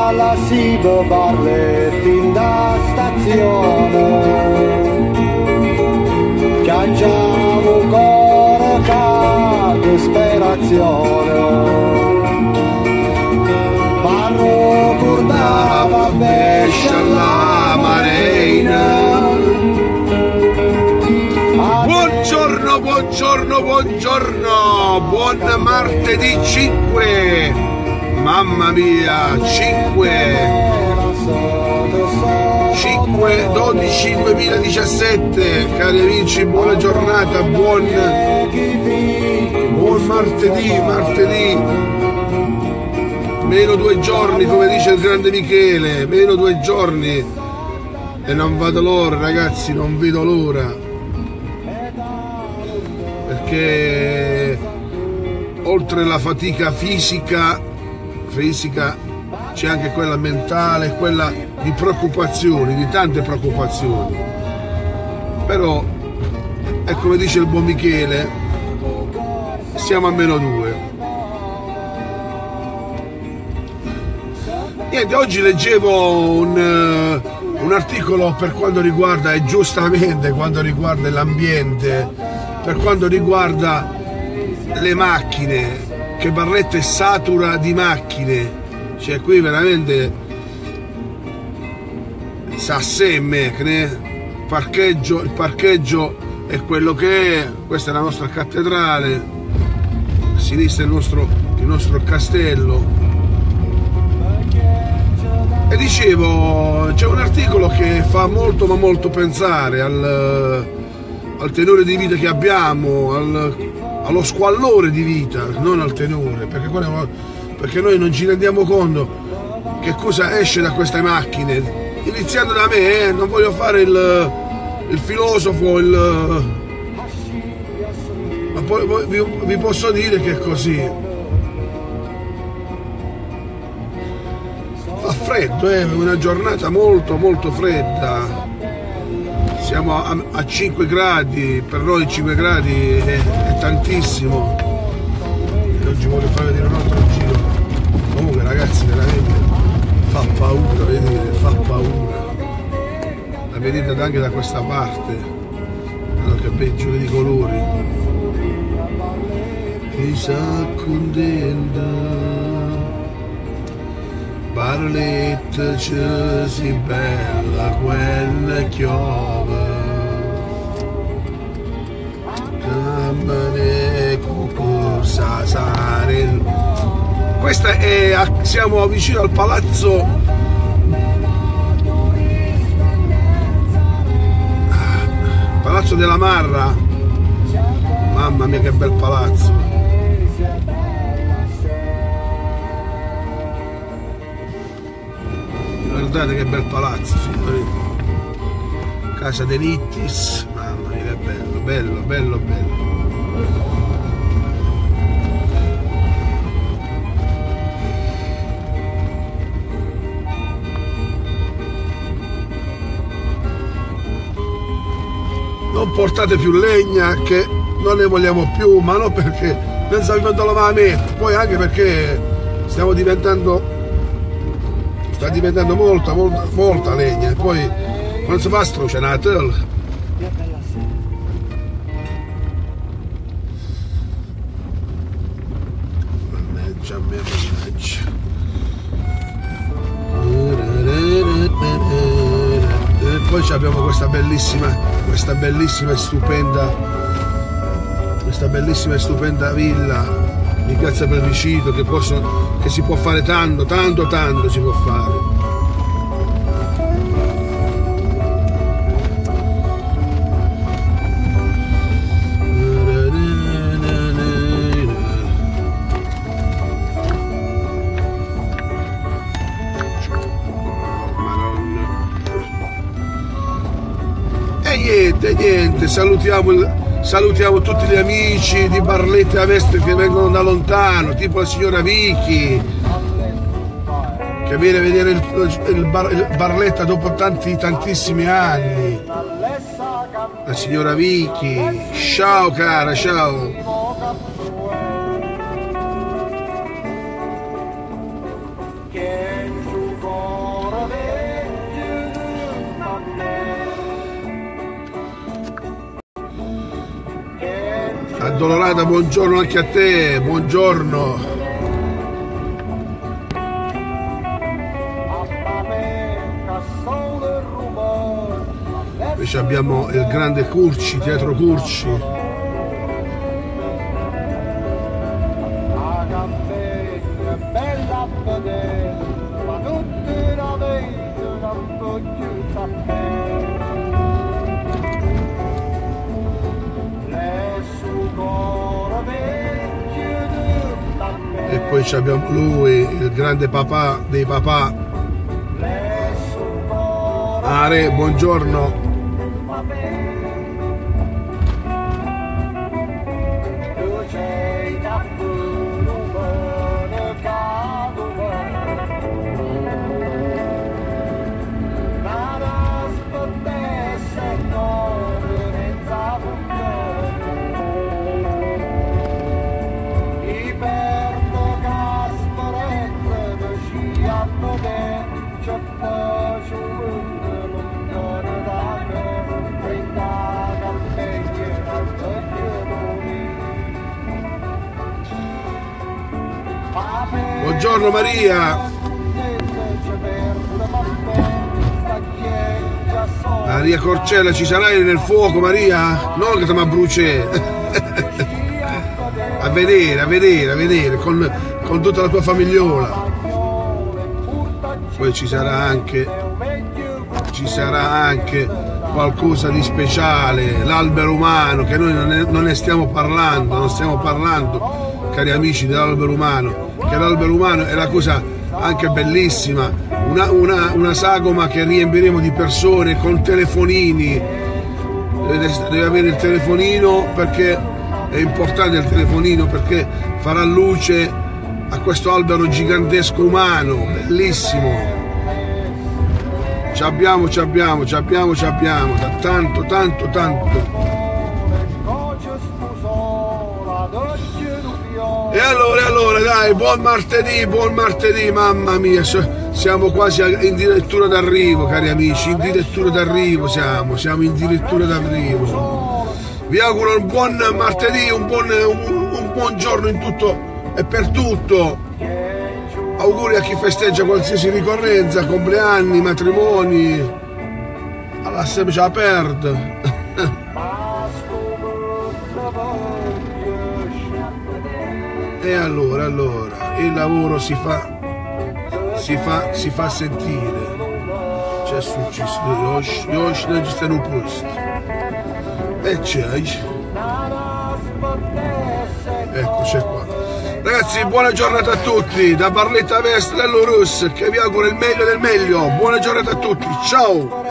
alla Sido Barletti in da stazione, piangiamo cuore ca disperazione. Parlo cordava bescia alla marina. Buongiorno, buongiorno, buongiorno, buon martedì 5, mamma mia, 5/12/2017, cari amici, buona giornata, buon martedì, meno 2 giorni, come dice il grande Michele, meno 2 giorni, e non vedo l'ora, ragazzi, non vedo l'ora. Perché oltre alla fatica fisica c'è anche quella mentale, quella di preoccupazioni, di tante preoccupazioni. Però è come dice il buon Michele, siamo a meno 2. Niente, oggi leggevo un articolo per quanto riguarda, e giustamente quanto riguarda l'ambiente, per quanto riguarda le macchine, che Barletta è satura di macchine, cioè qui veramente sa semme, il parcheggio è quello che è. Questa è la nostra cattedrale, a sinistra il nostro castello. E dicevo, c'è un articolo che fa molto ma molto pensare al tenore di vita che abbiamo, allo squallore di vita, non al tenore, perché noi non ci rendiamo conto che cosa esce da queste macchine, iniziando da me, non voglio fare il filosofo, ma poi vi posso dire che è così. Fa freddo, è una giornata molto molto fredda. Siamo a 5 gradi, per noi 5 gradi è tantissimo. E oggi voglio far vedere un altro giro. Comunque ragazzi, veramente fa paura vedere, fa paura. La vedete anche da questa parte. Guarda che bei giochi di colori. Mi sa contenta. Barletta c'è si bella quella chiove, cammane cucursa sare. Questa è, siamo vicino al palazzo della Marra. Mamma mia che bel palazzo. Guardate che bel palazzo, signori. Casa De Nittis, mamma mia che bello, bello, bello, bello. Non portate più legna, che non ne vogliamo più, ma non perché non sappiamo dove la mettere, poi anche perché sta diventando molta legna, e poi quando si fa strucia una tela. Mannaggia me, mannaggia. E poi abbiamo questa bellissima e stupenda villa di Piazza Plebiscito, che si può fare tanto si può fare. E niente, salutiamo tutti gli amici di Barletta a Mestre che vengono da lontano, tipo la signora Vicky, che viene a vedere il Barletta dopo tantissimi anni. La signora Vicky, ciao cara, ciao. Addolorata, buongiorno anche a te, buongiorno. Invece abbiamo il grande Curci, Teatro Curci. E poi abbiamo lui, il grande papà dei papà. Are, buongiorno. Buongiorno Maria. Maria Corcella, ci sarai nel fuoco Maria? Non che ti ma bruce. A vedere con tutta la tua famigliola. Poi ci sarà anche qualcosa di speciale, l'albero umano, che noi non ne stiamo parlando, non stiamo parlando, cari amici, dell'albero umano, che l'albero umano è la cosa anche bellissima, una sagoma che riempiremo di persone con telefonini. Deve avere il telefonino, perché è importante il telefonino, perché farà luce a questo albero gigantesco umano, bellissimo. Ci abbiamo, tanto. E allora dai, buon martedì, mamma mia, siamo quasi addirittura d'arrivo, cari amici, addirittura d'arrivo siamo addirittura d'arrivo. Vi auguro un buon martedì, un buon giorno in tutto e per tutto. Auguri a chi festeggia qualsiasi ricorrenza, compleanni, matrimoni, alla semplice aperta. E allora, il lavoro si fa sentire. C'è successo, oggi non ci stanno posto. E c'è. Ecco, c'è qua. Ragazzi, buona giornata a tutti, da Barletta Vest dello Rus, che vi auguro il meglio del meglio. Buona giornata a tutti, ciao!